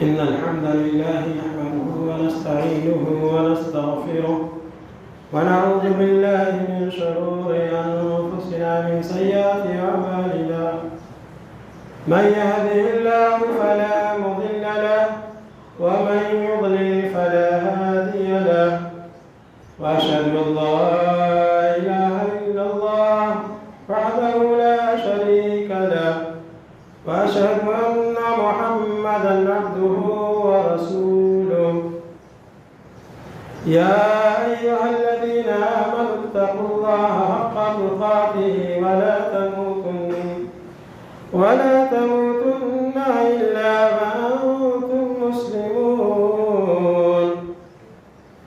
إن الحمد لله نحمده ونستعينه ونستغفره ونعوذ بالله من شرور أنفسنا من سيئات أعمالنا من يهده الله فلا مضل له ومن يضلل فلا هادي له وأشهد أن لا إله إلا الله وحده لا شريك له وأشهد أن محمدا عبده ورسوله يا أيها الذين آمنوا اتقوا الله حق تقاته ولا تموتن إلا وأنتم مسلمون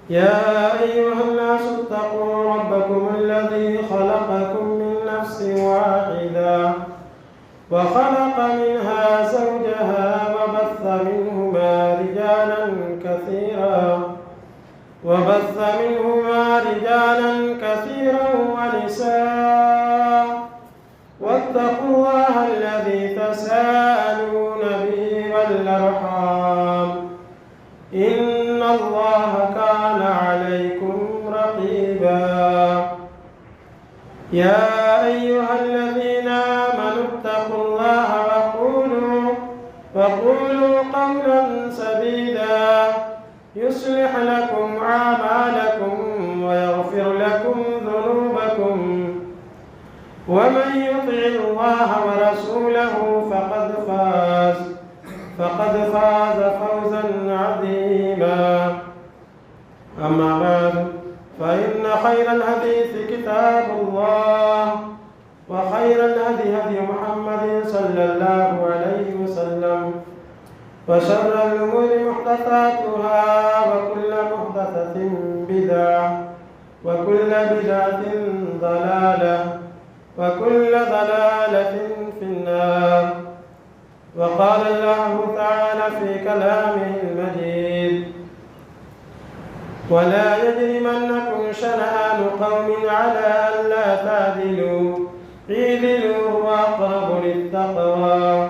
يا أيها الناس اتقوا ربكم الذي خلقكم من نفس واحدة وخلق منها زوجها وبث منهما رجالا كثيرا ونساء واتقوا الله الذي تساءلون به والأرحام إن الله كان عليكم رقيبا يا أيها الذين آمنوا اتقوا الله وقولوا قولا سديدا يصلح لكم أعمالكم ويغفر لكم ذنوبكم ومن يطع الله ورسوله فقد فاز فوزا عظيما أما بعد فإن خير الحديث كتاب الله وخير الهدي هدي محمد صلى الله عليه وسلم وشر الأمور محدثاتها وكل محدثة بدعة وكل بدعة ضلالة وكل ضلالة في النار وقال الله تعالى في كلامه المجيد ولا يجرمنكم شنآن قوم على ألا تعدلوا اعدلوا هو أقرب للتقوى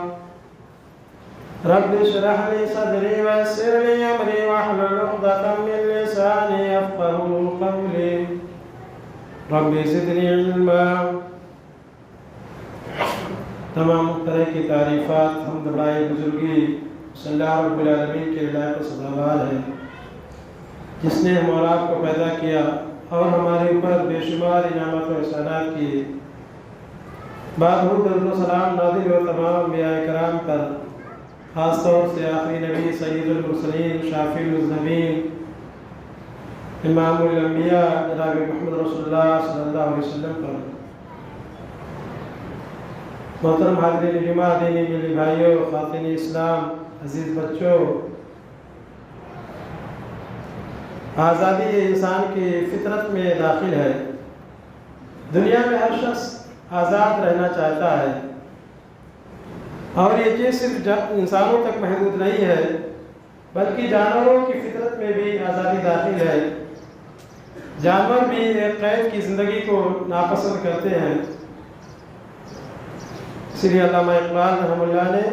رب اشرح لي صدري ويسر لي أمري واحلل عقدة من لساني يفقهوا قولي رب زدني علما تمام طرح کی تعریفات حمد بڑائی بزرگی صلی اللہ رب العالمین کے لائق و سزاوار ہے جس نے ہم اور آپ کو پیدا کیا اور ہمارے اوپر بے شمار انعامات و احسانات کیے بعد درود و سلام نازل ہو تمام انبیاء کرام پر خاص طور سے آخری نبی سید المرسلین شافی النبیین امام الانبیاء جناب محمد رسول اللہ صلی اللہ علیہ وسلم پر محترم حاضرین جمعہ دینی ملی بھائیوں خواتین اسلام عزیز بچوں آزادی انسان کی فطرت میں داخل ہے دنیا میں ہر شخص آزاد رہنا چاہتا ہے اور یہ چیز صرف انسانوں تک محدود نہیں ہے بلکہ جانوروں کی فطرت میں بھی آزادی داخل ہے جانور بھی ایک قید کی زندگی کو ناپسند کرتے ہیں اس لیے علامہ اقبال رحمہ اللہ نے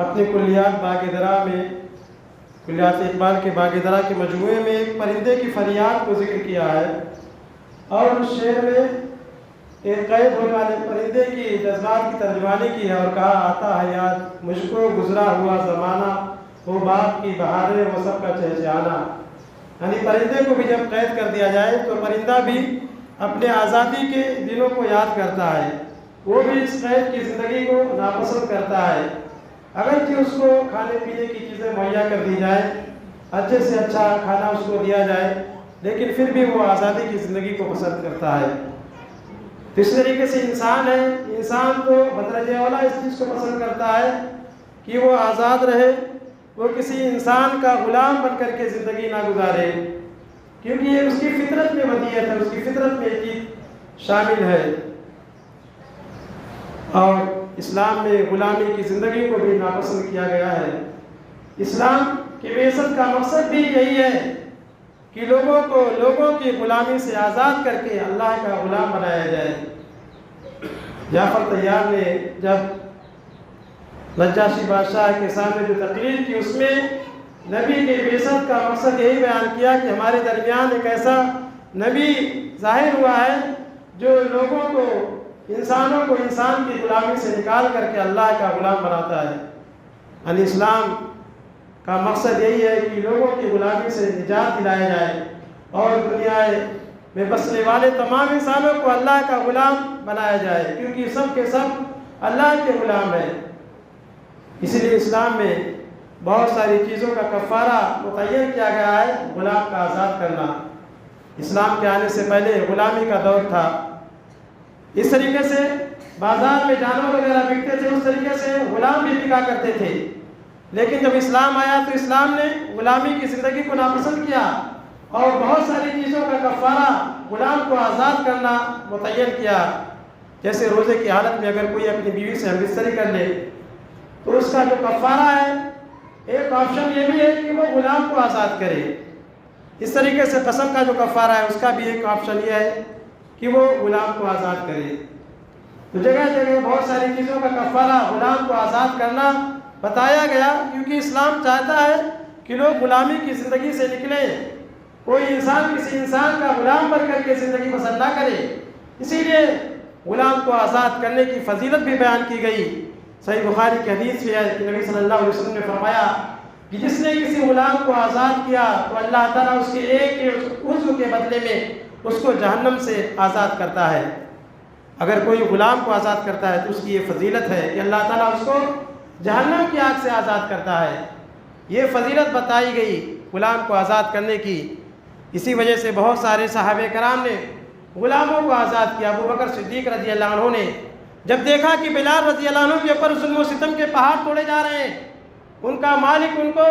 اپنے کلیات اقبال کے باغ درا کے مجموعے میں ایک پرندے کی فریاد کو ذکر کیا ہے اور اس شعر میں ایک قید ہونے والے پرندے کی جذبات کی ترجمانی کی ہے اور کہا آتا ہے یاد مجھ کو گزرا ہوا زمانہ وہ باغ کی بہاریں وہ سب کا چہچہانا یعنی پرندے کو بھی جب قید کر دیا جائے تو پرندہ بھی اپنے آزادی کے دنوں کو یاد کرتا ہے وہ بھی اس قید کی زندگی کو ناپسند کرتا ہے اگرچہ اس کو کھانے پینے کی چیزیں مہیا کر دی جائے اچھے سے اچھا کھانا اس کو دیا جائے لیکن پھر بھی وہ آزادی کی زندگی کو پسند کرتا ہے تو اس طریقے سے انسان ہے انسان تو بدرجہ اولا اس چیز کو پسند کرتا ہے کہ وہ آزاد رہے وہ کسی انسان کا غلام بن کر کے زندگی نہ گزارے کیونکہ یہ اس کی فطرت میں مدیت ہے اس کی فطرت میں یہ چیز شامل ہے اور اسلام میں غلامی کی زندگی کو بھی ناپسند کیا گیا ہے اسلام کی بعثت کا مقصد بھی یہی ہے کہ لوگوں کی غلامی سے آزاد کر کے اللہ کا غلام بنایا جائے جعفر طیار نے جب نجاشی بادشاہ کے سامنے جو تقریر کی اس میں نبی کے بعثت کا مقصد یہی بیان کیا کہ ہمارے درمیان ایک ایسا نبی ظاہر ہوا ہے جو لوگوں کو، انسانوں کو انسان کی غلامی سے نکال کر کے اللہ کا غلام بناتا ہے۔ یعنی اسلام کا مقصد یہی ہے کہ لوگوں کی غلامی سے نجات دلایا جائے اور دنیا میں بسنے والے تمام انسانوں کو اللہ کا غلام بنایا جائے، کیونکہ سب کے سب اللہ کے غلام ہیں۔ اسی لیے اسلام میں بہت ساری چیزوں کا کفارہ متعین کیا گیا ہے۔ غلام کا آزاد کرنا، اسلام کے آنے سے پہلے غلامی کا دور تھا۔ اس طریقے سے بازار میں جانور وغیرہ بکتے تھے، اس طریقے سے غلام بھی بکا کرتے تھے، لیکن جب اسلام آیا تو اسلام نے غلامی کی زندگی کو ناپسند کیا اور بہت ساری چیزوں کا کفارہ غلام کو آزاد کرنا متعین کیا۔ جیسے روزے کی حالت میں اگر کوئی اپنی بیوی سے ہمبستری کر لے تو اس کا جو کفارہ ہے، ایک آپشن یہ بھی ہے کہ وہ غلام کو آزاد کرے۔ اس طریقے سے قسم کا جو کفارہ ہے اس کا بھی ایک آپشن یہ ہے کہ وہ غلام کو آزاد کرے۔ تو جگہ جگہ بہت ساری چیزوں کا کفارہ غلام کو آزاد کرنا بتایا گیا، کیونکہ اسلام چاہتا ہے کہ لوگ غلامی کی زندگی سے نکلیں، کوئی انسان کسی انسان کا غلام بن کر کے زندگی بسر نہ کرے۔ اسی لیے غلام کو آزاد کرنے کی فضیلت بھی بیان کی گئی۔ صحیح بخاری کی حدیث بھی ہے کہ نبی صلی اللہ علیہ وسلم نے فرمایا کہ جس نے کسی غلام کو آزاد کیا تو اللہ تعالیٰ اس کے ایک عضو کے بدلے میں اس کو جہنم سے آزاد کرتا ہے۔ اگر کوئی غلام کو آزاد کرتا ہے تو اس کی یہ فضیلت ہے کہ اللہ تعالیٰ اس کو جہنم کی آگ سے آزاد کرتا ہے۔ یہ فضیلت بتائی گئی غلام کو آزاد کرنے کی۔ اسی وجہ سے بہت سارے صحابہ کرام نے غلاموں کو آزاد کیا۔ ابو بکر صدیق رضی اللہ عنہ نے جب دیکھا کہ بلال رضی اللہ عنہ کے اوپر ظلم و ستم کے پہاڑ توڑے جا رہے ہیں، ان کا مالک ان کو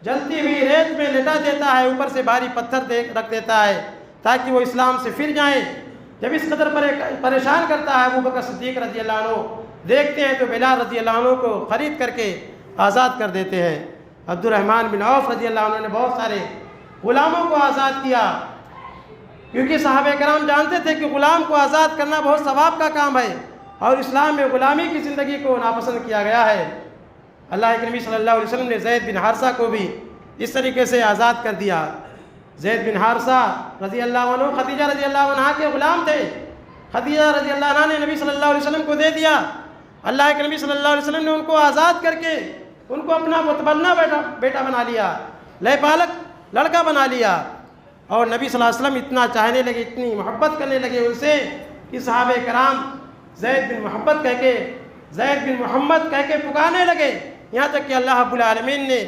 جلتی ہوئی ریت میں لٹا دیتا ہے، اوپر سے بھاری پتھر رکھ دیتا ہے تاکہ وہ اسلام سے پھر جائیں، جب اس قدر پریشان کرتا ہے ابو بکر صدیق رضی اللہ عنہ دیکھتے ہیں تو بلال رضی اللہ عنہ کو خرید کر کے آزاد کر دیتے ہیں۔ عبد الرحمن بن عوف رضی اللہ عنہ نے بہت سارے غلاموں کو آزاد کیا، کیونکہ صحابہ کرام جانتے تھے کہ غلام کو آزاد کرنا بہت ثواب کا کام ہے اور اسلام میں غلامی کی زندگی کو ناپسند کیا گیا ہے۔ اللہ کے نبی صلی اللہ علیہ وسلم نے زید بن حارثہ کو بھی اس طریقے سے آزاد کر دیا۔ زید بن حارثہ رضی اللہ عنہ خدیجہ رضی اللہ عنہ کے غلام تھے۔ خدیجہ رضی اللہ عنہ نے نبی صلی اللہ علیہ وسلم کو دے دیا۔ اللہ کے نبی صلی اللہ علیہ وسلم نے ان کو آزاد کر کے ان کو اپنا متبنہ بیٹا بنا لیا، لے پالک لڑکا بنا لیا، اور نبی صلی اللہ علیہ وسلم اتنا چاہنے لگے، اتنی محبت کرنے لگے ان سے کہ صحابہ کرام زید بن محبت کہہ کے، زید بن محمد کہہ کے پکارنے لگے، یہاں تک کہ اللہ رب العالمین نے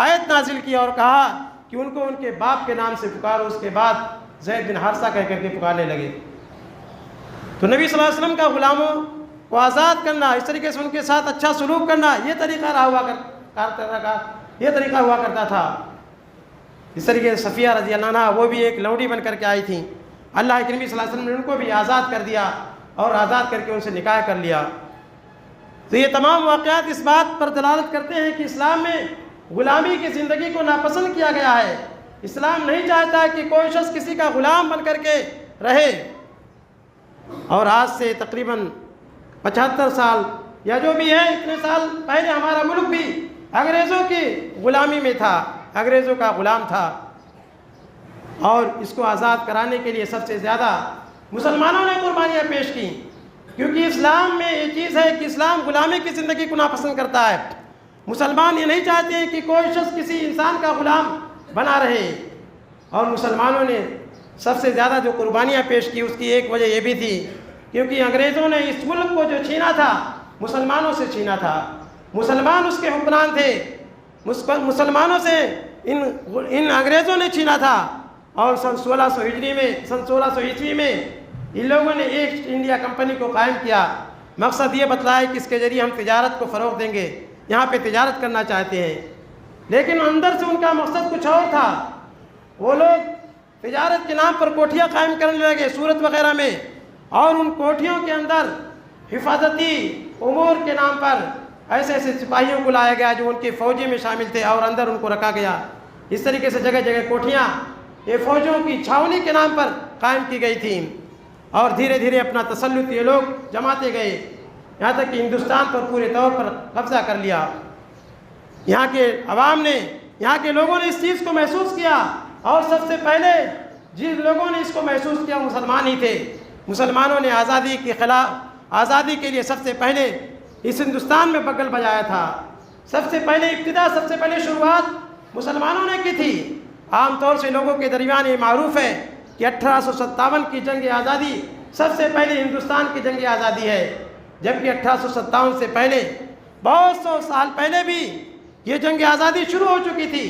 آیت نازل کی اور کہا کہ ان کو ان کے باپ کے نام سے پکارو۔ اس کے بعد زید بن حارثہ کہہ کر کے پکارنے لگے۔ تو نبی صلی اللہ علیہ وسلم کا غلاموں کو آزاد کرنا، اس طریقے سے ان کے ساتھ اچھا سلوک کرنا، یہ طریقہ ہوا کرتا تھا۔ اس طریقے سے صفیہ رضی اللہ عنہ وہ بھی ایک لونڈی بن کر کے آئی تھیں، اللہ کے نبی صلی اللہ علیہ وسلم نے ان کو بھی آزاد کر دیا اور آزاد کر کے ان سے نکاح کر لیا۔ تو یہ تمام واقعات اس بات پر دلالت کرتے ہیں کہ اسلام میں غلامی کی زندگی کو ناپسند کیا گیا ہے۔ اسلام نہیں چاہتا کہ کوئی شخص کسی کا غلام بن کر کے رہے۔ اور آج سے تقریباً 75 سال یا جو بھی ہے اتنے سال پہلے ہمارا ملک بھی انگریزوں کی غلامی میں تھا، انگریزوں کا غلام تھا، اور اس کو آزاد کرانے کے لیے سب سے زیادہ مسلمانوں نے قربانیاں پیش کی، کیونکہ اسلام میں یہ چیز ہے کہ اسلام غلامی کی زندگی کو ناپسند کرتا ہے۔ مسلمان یہ نہیں چاہتے ہیں کہ کوئی شخص کسی انسان کا غلام بنا رہے، اور مسلمانوں نے سب سے زیادہ جو قربانیاں پیش کی اس کی ایک وجہ یہ بھی تھی کیونکہ انگریزوں نے اس ملک کو جو چھینا تھا مسلمانوں سے چھینا تھا، مسلمان اس کے حکمران تھے، مسلمانوں سے ان انگریزوں نے چھینا تھا، اور سن 1600 ہجری میں، سن 1600 عیسوی میں ان لوگوں نے ایسٹ انڈیا کمپنی کو قائم کیا۔ مقصد یہ بتلایا کہ اس کے ذریعے ہم تجارت کو فروغ دیں گے، یہاں پہ تجارت کرنا چاہتے ہیں، لیکن اندر سے ان کا مقصد کچھ اور تھا۔ وہ لوگ تجارت کے نام پر کوٹھیاں قائم کرنے لگے سورت وغیرہ میں، اور ان کوٹھیوں کے اندر حفاظتی امور کے نام پر ایسے ایسے سپاہیوں کو لایا گیا جو ان کے فوجی میں شامل تھے، اور اندر ان کو رکھا گیا۔ اس طریقے سے جگہ جگہ کوٹھیاں یہ فوجوں کی چھاؤنی کے نام پر قائم کی گئی تھیں، اور دھیرے دھیرے اپنا تسلط یہ لوگ جماتے گئے۔ یہاں تک کہ ہندوستان پر پورے طور پر قبضہ کر لیا۔ یہاں کے عوام نے، یہاں کے لوگوں نے اس چیز کو محسوس کیا، اور سب سے پہلے جن لوگوں نے اس کو محسوس کیا مسلمان ہی تھے۔ مسلمانوں نے آزادی کے لیے سب سے پہلے اس ہندوستان میں بگل بجایا تھا۔ سب سے پہلے شروعات مسلمانوں نے کی تھی۔ عام طور سے لوگوں کے درمیان یہ معروف ہے کہ 1857 کی جنگ آزادی سب سے پہلے ہندوستان کی جنگ آزادی ہے، جبکہ 1857 سے پہلے بہت سو سال پہلے بھی یہ جنگ آزادی شروع ہو چکی تھی۔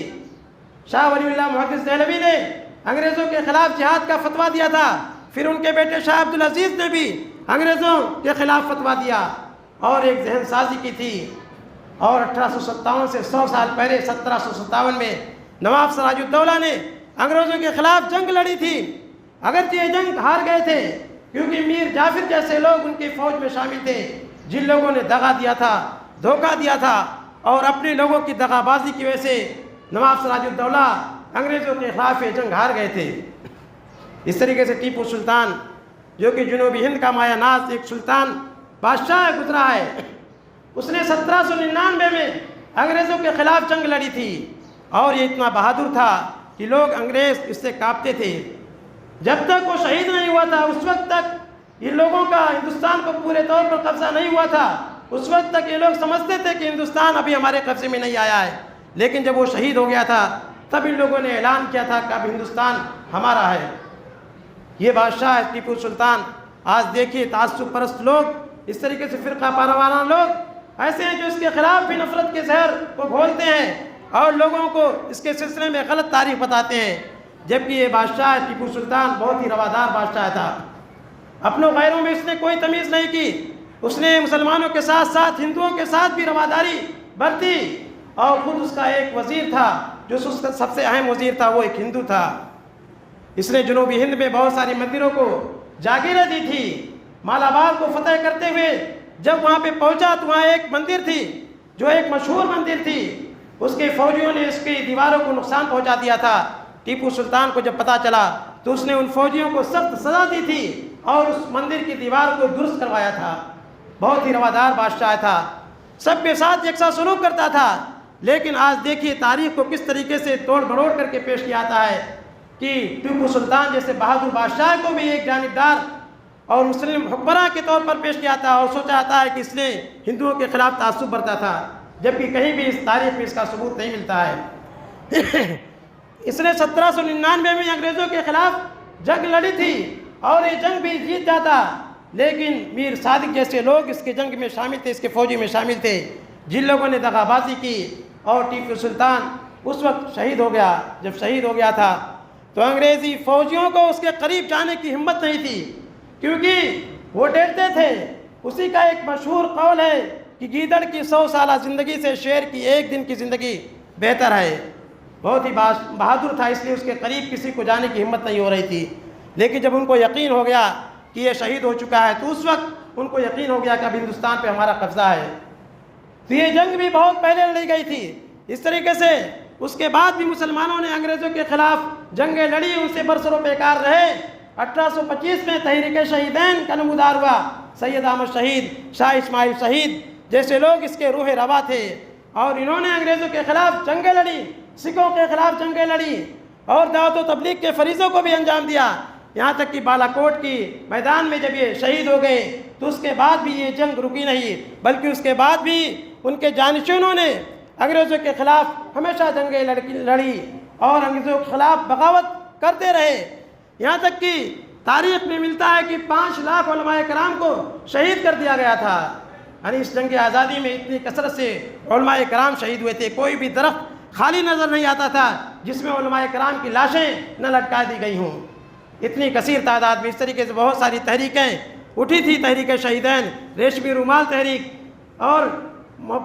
شاہ ولی اللہ محدث دہلوی نے انگریزوں کے خلاف جہاد کا فتویٰ دیا تھا، پھر ان کے بیٹے شاہ عبدالعزیز نے بھی انگریزوں کے خلاف فتویٰ دیا اور ایک ذہن سازی کی تھی۔ اور 1857 سے 100 سال پہلے 1757 میں نواب سراج الدولہ نے انگریزوں کے خلاف جنگ لڑی تھی۔ اگرچہ یہ جنگ ہار گئے تھے، کیونکہ میر جعفر جیسے لوگ ان کی فوج میں شامل تھے، جن لوگوں نے دغا دیا تھا، دھوکہ دیا تھا، اور اپنے لوگوں کی دغا بازی کی وجہ سے نواب سراج الدولہ انگریزوں کے خلاف یہ جنگ ہار گئے تھے۔ اس طریقے سے ٹیپو سلطان، جو کہ جنوبی ہند کا مایہ ناز ایک سلطان بادشاہ گزرا ہے، اس نے 1799 میں انگریزوں کے خلاف جنگ لڑی تھی، اور یہ اتنا بہادر تھا کہ لوگ انگریز اس سے کانپتے تھے۔ جب تک وہ شہید نہیں ہوا تھا، اس وقت تک یہ لوگوں کا ہندوستان کو پورے طور پر قبضہ نہیں ہوا تھا، اس وقت تک یہ لوگ سمجھتے تھے کہ ہندوستان ابھی ہمارے قبضے میں نہیں آیا ہے۔ لیکن جب وہ شہید ہو گیا تھا، تب ان لوگوں نے اعلان کیا تھا کہ اب ہندوستان ہمارا ہے۔ یہ بادشاہ ٹیپو سلطان، آج دیکھیے تعصب پرست لوگ، اس طریقے سے فرقہ پروانہ لوگ ایسے ہیں جو اس کے خلاف بھی نفرت کے زہر کو گھولتے ہیں اور لوگوں کو اس کے سلسلے میں غلط تاریخ بتاتے ہیں، جبکہ یہ بادشاہ ٹیپو سلطان بہت ہی روادار بادشاہ تھا۔ اپنوں غیروں میں اس نے کوئی تمیز نہیں کی، اس نے مسلمانوں کے ساتھ ساتھ ہندوؤں کے ساتھ بھی رواداری برتی، اور خود اس کا ایک وزیر تھا جو اس کا سب سے اہم وزیر تھا، وہ ایک ہندو تھا۔ اس نے جنوبی ہند میں بہت ساری مندروں کو جاگیریں دی تھی۔ مالابار کو فتح کرتے ہوئے جب وہاں پہ پہنچا تو وہاں ایک مندر تھی جو ایک مشہور مندر تھی، اس کے فوجیوں نے اس کی دیواروں کو نقصان پہنچا دیا تھا۔ ٹیپو سلطان کو جب پتہ چلا تو اس نے ان فوجیوں کو سخت سزا دی تھی اور اس مندر کی دیوار کو درست کروایا تھا۔ بہت ہی روادار بادشاہ تھا، سب کے ساتھ یکساں سلوک کرتا تھا۔ لیکن آج دیکھیے تاریخ کو کس طریقے سے توڑ بڑوڑ کر کے پیش کیا جاتا ہے کہ ٹیپو سلطان جیسے بہادر بادشاہ کو بھی ایک جانبدار اور مسلم حکمراں کے طور پر پیش کیا جاتا ہے، اور سوچا جاتا ہے کہ اس نے ہندوؤں کے خلاف تعصب برتا تھا، جبکہ کہیں بھی اس تاریخ میں اس کا ثبوت نہیں ملتا ہے۔ اس نے 1799 میں انگریزوں کے خلاف جنگ لڑی تھی اور یہ جنگ بھی جیت جاتا، لیکن میر صادق جیسے لوگ اس کے جنگ میں شامل تھے، اس کے فوجی میں شامل تھے، جن لوگوں نے دغا بازی کی، اور ٹیپو سلطان اس وقت شہید ہو گیا۔ جب شہید ہو گیا تھا تو انگریزی فوجیوں کو اس کے قریب جانے کی ہمت نہیں تھی، کیونکہ وہ ڈرتے تھے۔ اسی کا ایک مشہور قول ہے کہ گیدڑ کی 100 سالہ زندگی سے شیر کی ایک دن کی زندگی بہتر ہے۔ بہت ہی بہادر تھا، اس لیے اس کے قریب کسی کو جانے کی ہمت نہیں ہو رہی تھی۔ لیکن جب ان کو یقین ہو گیا کہ یہ شہید ہو چکا ہے تو اس وقت ان کو یقین ہو گیا کہ اب ہندوستان پہ ہمارا قبضہ ہے۔ تو یہ جنگ بھی بہت پہلے لڑی گئی تھی۔ اس طریقے سے اس کے بعد بھی مسلمانوں نے انگریزوں کے خلاف جنگیں لڑی، ان سے برسر و پیکار رہے۔ 1825 میں تحریک شہیدین کا نمودار ہوا۔ سید احمد شہید، شاہ اسماعیل شہید جیسے لوگ اس کے روح روا تھے، اور انہوں نے انگریزوں کے خلاف جنگیں لڑی، سکھوں کے خلاف جنگیں لڑی، اور دعوت و تبلیغ کے فریضوں کو بھی انجام دیا۔ یہاں تک کہ بالا کوٹ کی میدان میں جب یہ شہید ہو گئے تو اس کے بعد بھی یہ جنگ رکی نہیں، بلکہ اس کے بعد بھی ان کے جانشینوں نے انگریزوں کے خلاف ہمیشہ جنگیں لڑی اور انگریزوں کے خلاف بغاوت کرتے رہے۔ یہاں تک کہ تاریخ میں ملتا ہے کہ 5 لاکھ علماء کرام کو شہید کر دیا گیا تھا۔ یعنی اس جنگ آزادی میں اتنی کثرت سے علماء کرام شہید ہوئے تھے، کوئی بھی درخت خالی نظر نہیں آتا تھا جس میں علماء کرام کی لاشیں نہ لٹکا دی گئی ہوں۔ اتنی کثیر تعداد میں اس طریقے سے بہت ساری تحریکیں اٹھی تھی، تحریک شہیدین، ریشمی رومال تحریک اور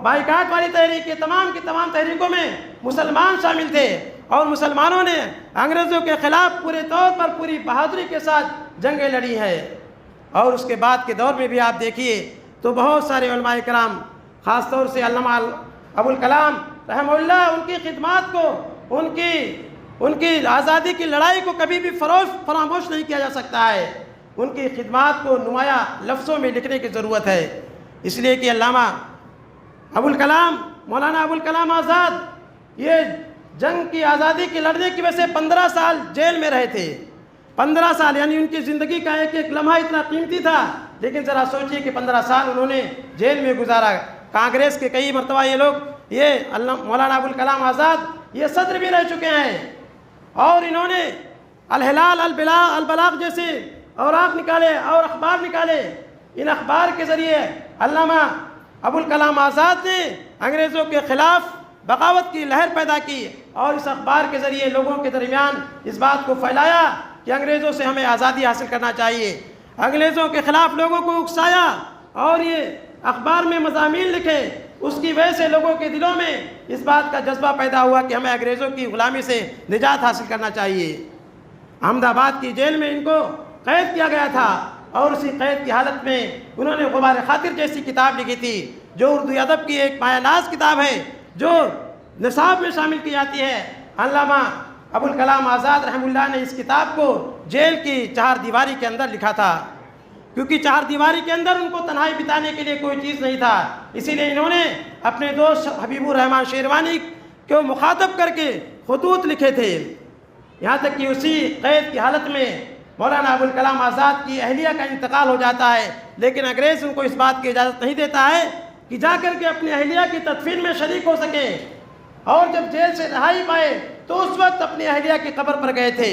بائیکاٹ والی تحریک، یہ تمام کی تمام تحریکوں میں مسلمان شامل تھے، اور مسلمانوں نے انگریزوں کے خلاف پورے طور پر پوری بہادری کے ساتھ جنگیں لڑی ہیں۔ اور اس کے بعد کے دور میں بھی آپ دیکھیے تو بہت سارے علماء کرام، خاص طور سے علامہ ابوالکلام رحمہ اللہ، ان کی خدمات کو، ان کی آزادی کی لڑائی کو کبھی بھی فراموش نہیں کیا جا سکتا ہے۔ ان کی خدمات کو نمایاں لفظوں میں لکھنے کی ضرورت ہے۔ اس لیے کہ علامہ ابوالکلام مولانا ابوالکلام آزاد یہ جنگ کی آزادی کی لڑنے کی وجہ سے 15 سال جیل میں رہے تھے. 15 سال یعنی ان کی زندگی کا ایک ایک لمحہ اتنا قیمتی تھا. لیکن ذرا سوچئے کہ 15 سال انہوں نے جیل میں گزارا. کانگریس کے کئی مرتبہ یہ لوگ مولانا ابوالکلام آزاد یہ صدر بھی رہ چکے ہیں اور انہوں نے الہلال البلاغ جیسے اوراق نکالے اور اخبار نکالے. ان اخبار کے ذریعے علامہ ابوالکلام آزاد نے انگریزوں کے خلاف بغاوت کی لہر پیدا کی اور اس اخبار کے ذریعے لوگوں کے درمیان اس بات کو پھیلایا کہ انگریزوں سے ہمیں آزادی حاصل کرنا چاہیے. انگریزوں کے خلاف لوگوں کو اکسایا اور یہ اخبار میں مضامین لکھے. اس کی وجہ سے لوگوں کے دلوں میں اس بات کا جذبہ پیدا ہوا کہ ہمیں انگریزوں کی غلامی سے نجات حاصل کرنا چاہیے. احمد آباد کی جیل میں ان کو قید کیا گیا تھا اور اسی قید کی حالت میں انہوں نے غبار خاطر جیسی کتاب لکھی تھی جو اردو ادب کی ایک مایہ ناز کتاب ہے جو نصاب میں شامل کی جاتی ہے. علامہ ابوالکلام آزاد رحمہ اللہ نے اس کتاب کو جیل کی 4 دیواری کے اندر لکھا تھا کیونکہ 4 دیواری کے اندر ان کو تنہائی بتانے کے لیے کوئی چیز نہیں تھا. اسی لیے انہوں نے اپنے دوست حبیب الرحمن شیروانی کو مخاطب کر کے خطوط لکھے تھے. یہاں تک کہ اسی قید کی حالت میں مولانا ابوالکلام آزاد کی اہلیہ کا انتقال ہو جاتا ہے لیکن انگریز ان کو اس بات کی اجازت نہیں دیتا ہے کہ جا کر کے اپنی اہلیہ کی تدفین میں شریک ہو سکے. اور جب جیل سے رہائی پائے تو اس وقت اپنی اہلیہ کی قبر پر گئے تھے.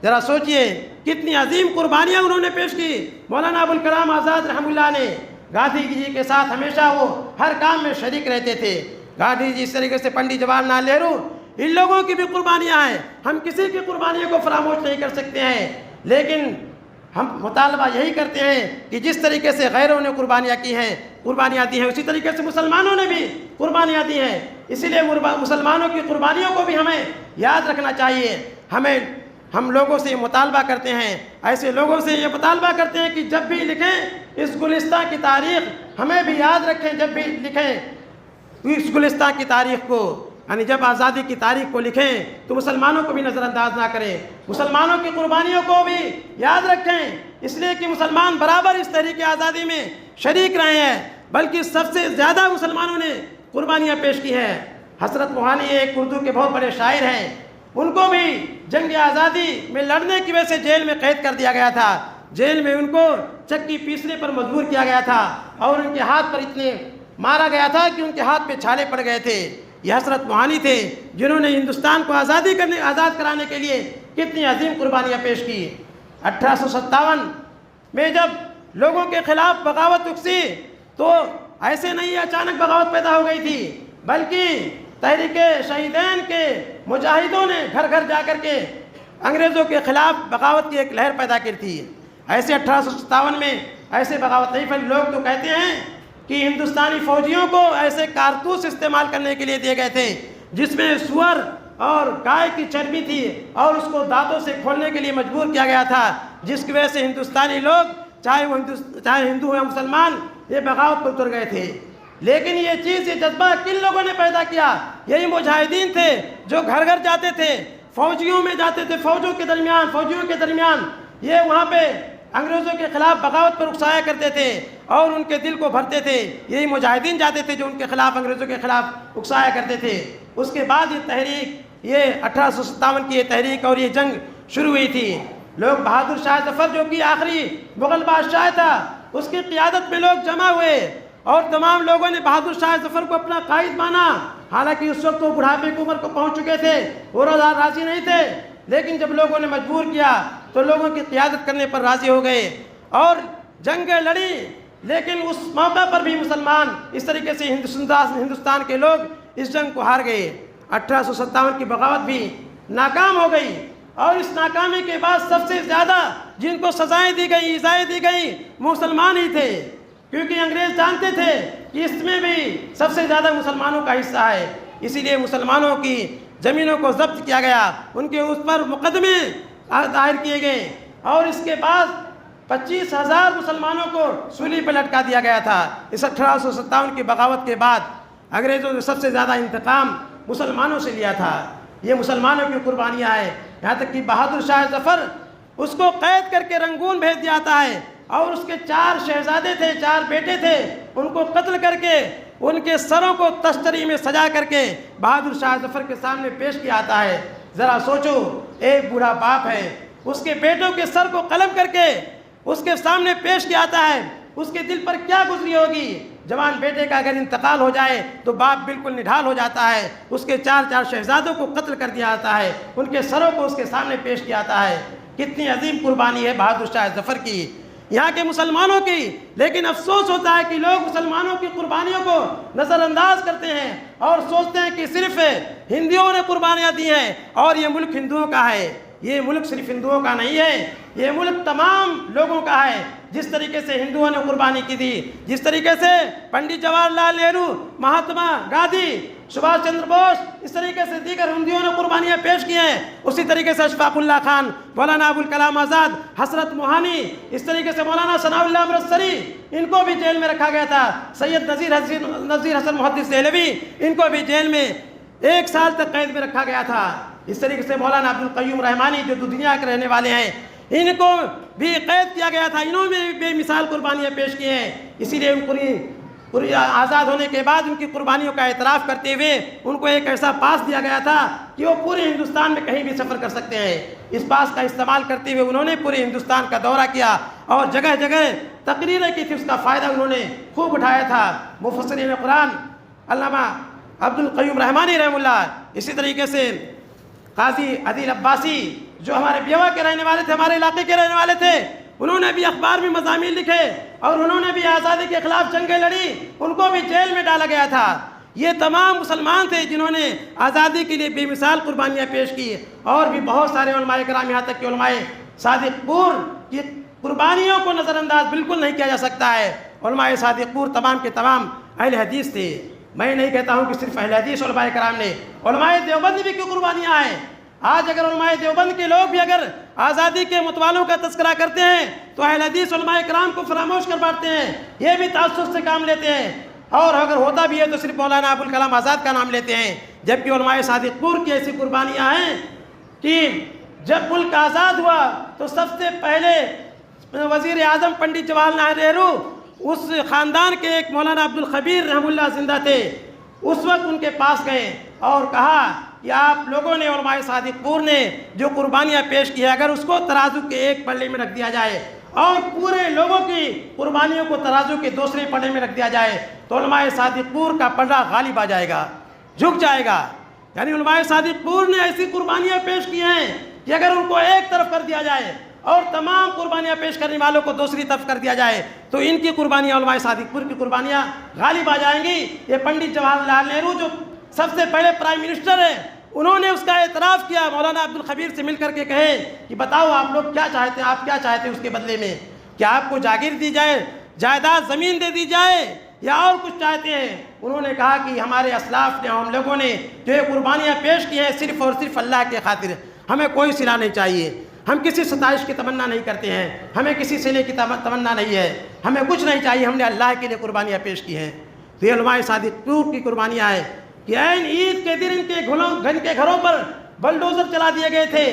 ذرا سوچئے کتنی عظیم قربانیاں انہوں نے پیش کی. مولانا ابوالکلام آزاد رحمہ اللہ نے گاندھی جی کے ساتھ ہمیشہ وہ ہر کام میں شریک رہتے تھے. گاندھی جی اس طریقے سے پنڈت جواہر لال نہرو ان لوگوں کی بھی قربانیاں ہیں. ہم کسی کی قربانیوں کو فراموش نہیں کر سکتے ہیں لیکن ہم مطالبہ یہی کرتے ہیں کہ جس طریقے سے غیروں نے قربانیاں کی ہیں قربانیاں دی ہیں اسی طریقے سے مسلمانوں نے بھی قربانیاں دی ہیں. اسی لیے مسلمانوں کی قربانیوں کو بھی ہمیں یاد رکھنا چاہیے. ہم لوگوں سے یہ مطالبہ کرتے ہیں ایسے لوگوں سے یہ مطالبہ کرتے ہیں کہ جب بھی لکھیں اس گلستان کی تاریخ ہمیں بھی یاد رکھیں. جب بھی لکھیں اس گلستان کی تاریخ کو یعنی جب آزادی کی تاریخ کو لکھیں تو مسلمانوں کو بھی نظر انداز نہ کریں. مسلمانوں کی قربانیوں کو بھی یاد رکھیں اس لیے کہ مسلمان برابر اس تحریک آزادی میں شریک رہے ہیں بلکہ سب سے زیادہ مسلمانوں نے قربانیاں پیش کی ہیں. حضرت موہانی ایک اردو کے بہت بڑے شاعر ہیں. ان کو بھی جنگ آزادی میں لڑنے کی وجہ سے جیل میں قید کر دیا گیا تھا. جیل میں ان کو چکی پیسنے پر مجبور کیا گیا تھا اور ان کے ہاتھ پر اتنے مارا گیا تھا کہ ان کے ہاتھ پہ چھالے پڑ گئے تھے. یہ حضرت موہانی تھے جنہوں نے ہندوستان کو آزاد کرانے کے لیے کتنی عظیم قربانیاں پیش کی. 1857 میں جب لوگوں کے خلاف بغاوت اکسی تو ایسے نہیں اچانک بغاوت پیدا ہو گئی تھی بلکہ تحریک شہیدین کے مجاہدوں نے گھر گھر جا کر کے انگریزوں کے خلاف بغاوت کی ایک لہر پیدا کی تھی. ایسے 1857 میں ایسے بغاوت نہیں پھیلی. لوگ تو کہتے ہیں کہ ہندوستانی فوجیوں کو ایسے کارتوس استعمال کرنے کے لیے دیے گئے تھے جس میں سور اور گائے کی چربی تھی اور اس کو دانتوں سے کھولنے کے لیے مجبور کیا گیا تھا جس کی وجہ سے ہندوستانی لوگ چاہے ہندو یا مسلمان یہ بغاوت پر اتر گئے تھے. لیکن یہ چیز یہ جذبہ کن لوگوں نے پیدا کیا؟ یہی مجاہدین تھے جو گھر گھر جاتے تھے فوجیوں میں جاتے تھے فوجیوں کے درمیان یہ وہاں پہ انگریزوں کے خلاف بغاوت پر اکسایا کرتے تھے اور ان کے دل کو بھرتے تھے. یہی مجاہدین جاتے تھے جو ان کے خلاف انگریزوں کے خلاف اکسایا کرتے تھے. اس کے بعد یہ تحریک یہ 1857 کی یہ تحریک اور یہ جنگ شروع ہوئی تھی. لوگ بہادر شاہ ظفر جو کہ آخری مغل بادشاہ تھا اس کی قیادت میں لوگ جمع ہوئے اور تمام لوگوں نے بہادر شاہ ظفر کو اپنا قائد مانا. حالانکہ اس وقت وہ بڑھاپے کی عمر کو پہنچ چکے تھے وہ راضی نہیں تھے لیکن جب لوگوں نے مجبور کیا تو لوگوں کی قیادت کرنے پر راضی ہو گئے اور جنگیں لڑی. لیکن اس موقع پر بھی مسلمان اس طریقے سے ہندوستان کے لوگ اس جنگ کو ہار گئے. 1857 کی بغاوت بھی ناکام ہو گئی اور اس ناکامی کے بعد سب سے زیادہ جن کو سزائیں دی گئی ایذائیں دی گئی مسلمان ہی تھے کیونکہ انگریز جانتے تھے کہ اس میں بھی سب سے زیادہ مسلمانوں کا حصہ ہے. اسی لیے مسلمانوں کی زمینوں کو ضبط کیا گیا ان کے اس پر مقدمے دائر کیے گئے اور اس کے بعد 25,000 مسلمانوں کو سولی پہ لٹکا دیا گیا تھا. اس 1857 کی بغاوت کے بعد انگریزوں نے سب سے زیادہ انتقام مسلمانوں سے لیا تھا. یہ مسلمانوں کی قربانیاں ہیں. یہاں تک کہ بہادر شاہ ظفر اس کو قید کر کے رنگون بھیج دیا جاتا ہے اور اس کے 4 شہزادے تھے، 4 بیٹے تھے، ان کو قتل کر کے ان کے سروں کو تشتری میں سجا کر کے بہادر شاہ ظفر کے سامنے پیش کیا آتا ہے۔ ذرا سوچو، ایک بوڑھا باپ ہے، اس کے بیٹوں کے سر کو قلم کر کے اس کے سامنے پیش کیا آتا ہے، اس کے دل پر کیا گزری ہوگی؟ جوان بیٹے کا اگر انتقال ہو جائے تو باپ بالکل نڈھال ہو جاتا ہے۔ اس کے 4 شہزادوں کو قتل کر دیا جاتا ہے، ان کے سروں کو اس کے سامنے پیش کیا جاتا ہے۔ کتنی عظیم قربانی ہے بہادر شاہ ظفر کی، یہاں کے مسلمانوں کی۔ لیکن افسوس ہوتا ہے کہ لوگ مسلمانوں کی قربانیوں کو نظر انداز کرتے ہیں اور سوچتے ہیں کہ صرف ہندوؤں نے قربانیاں دی ہیں اور یہ ملک ہندوؤں کا ہے۔ یہ ملک صرف ہندوؤں کا نہیں ہے، یہ ملک تمام لوگوں کا ہے۔ جس طریقے سے ہندوؤں نے قربانی کی تھی، جس طریقے سے پنڈت جواہر لال نہرو، مہاتما گاندھی، سبھاش چندر بوس، اس طریقے سے دیگر ہندوؤں نے قربانیاں پیش کی ہیں، اسی طریقے سے اشفاق اللہ خان، مولانا ابوالکلام آزاد، حسرت موہانی، اس طریقے سے مولانا ثناء اللہ امرتسری، ان کو بھی جیل میں رکھا گیا تھا۔ سید نذیر حسن محدث دہلوی، ان کو بھی جیل میں 1 سال تک قید میں رکھا گیا تھا۔ اس طریقے سے مولانا عبدالقیوم رحمانی جو دنیا کے رہنے والے ہیں، ان کو بھی قید کیا گیا تھا۔ انہوں نے بھی بے مثال قربانیاں پیش کی ہیں، اسی لیے ان پوری آزاد ہونے کے بعد ان کی قربانیوں کا اعتراف کرتے ہوئے ان کو ایک ایسا پاس دیا گیا تھا کہ وہ پورے ہندوستان میں کہیں بھی سفر کر سکتے ہیں۔ اس پاس کا استعمال کرتے ہوئے انہوں نے پورے ہندوستان کا دورہ کیا اور جگہ جگہ تقریریں کی تھی، اس کا فائدہ انہوں نے خوب اٹھایا تھا۔ مفسرین قرآن علامہ عبدالقیوم رحمانی رحمہ اللہ، اسی طریقے سے قاضی عدیل عباسی جو ہمارے بیوا کے رہنے والے تھے، ہمارے علاقے کے رہنے والے تھے، انہوں نے بھی اخبار میں مضامین لکھے اور انہوں نے بھی آزادی کے خلاف جنگیں لڑی، ان کو بھی جیل میں ڈالا گیا تھا۔ یہ تمام مسلمان تھے جنہوں نے آزادی کے لیے بے مثال قربانیاں پیش کی، اور بھی بہت سارے علماء کرام، یہاں تک کہ علماء صادق پور کی قربانیوں کو نظر انداز بالکل نہیں کیا جا سکتا ہے۔ علماء صادق پور تمام کے تمام اہل حدیث تھے۔ میں نہیں کہتا ہوں کہ صرف اہل حدیث علماء کرام نے، علماء دیوبند بھی کیوں قربانیاں ہیں۔ آج اگر علماء دیوبند کے لوگ بھی اگر آزادی کے متوالوں کا تذکرہ کرتے ہیں تو اہل حدیث علماء کرام کو فراموش کر بیٹھتے ہیں، یہ بھی تعصب سے کام لیتے ہیں، اور اگر ہوتا بھی ہے تو صرف مولانا ابوالکلام آزاد کا نام لیتے ہیں، جبکہ علماء صادق پور کی ایسی قربانیاں ہیں کہ جب ملک آزاد ہوا تو سب سے پہلے وزیر اعظم پنڈت جواہر لال نہرو، اس خاندان کے ایک مولانا عبدالخبیر رحمہ اللہ زندہ تھے، اس وقت ان کے پاس گئے اور کہا کہ آپ لوگوں نے، علماء صادق پور نے جو قربانیاں پیش کی ہے، اگر اس کو ترازو کے ایک پلڑے میں رکھ دیا جائے اور پورے لوگوں کی قربانیوں کو ترازو کے دوسرے پلڑے میں رکھ دیا جائے تو علماء صادق پور کا پلڑا غالب آ جائے گا، جھک جائے گا۔ یعنی علماء صادق پور نے ایسی قربانیاں پیش کی ہیں کہ اگر ان کو ایک طرف کر دیا جائے اور تمام قربانیاں پیش کرنے والوں کو دوسری طرف کر دیا جائے تو ان کی قربانیاں، علماء صادق پور کی قربانیاں غالب آ جائیں گی۔ یہ پنڈت جواہر لال نہرو جو سب سے پہلے پرائم منسٹر ہیں، انہوں نے اس کا اعتراف کیا، مولانا عبدالخبیر سے مل کر کے کہے کہ بتاؤ آپ لوگ کیا چاہتے ہیں، آپ کیا چاہتے ہیں اس کے بدلے میں، کیا آپ کو جاگیر دی جائے، جائیداد زمین دے دی جائے یا اور کچھ چاہتے ہیں؟ انہوں نے کہا کہ ہمارے اسلاف نے، ہم لوگوں نے جو یہ قربانیاں پیش کی ہیں صرف اور صرف اللہ کے خاطر، ہمیں کوئی صلہ نہیں چاہیے، ہم کسی ستائش کی تمنا نہیں کرتے ہیں، ہمیں کسی صلے کی تمنا نہیں ہے، ہمیں کچھ نہیں چاہیے، ہم نے اللہ کے لیے قربانیاں پیش کی ہیں۔ تو یہ علماء صادق پور کی قربانیاں ہیں کہ عین عید کے دن ان کے گھروں پر بلڈوزر چلا دیے گئے تھے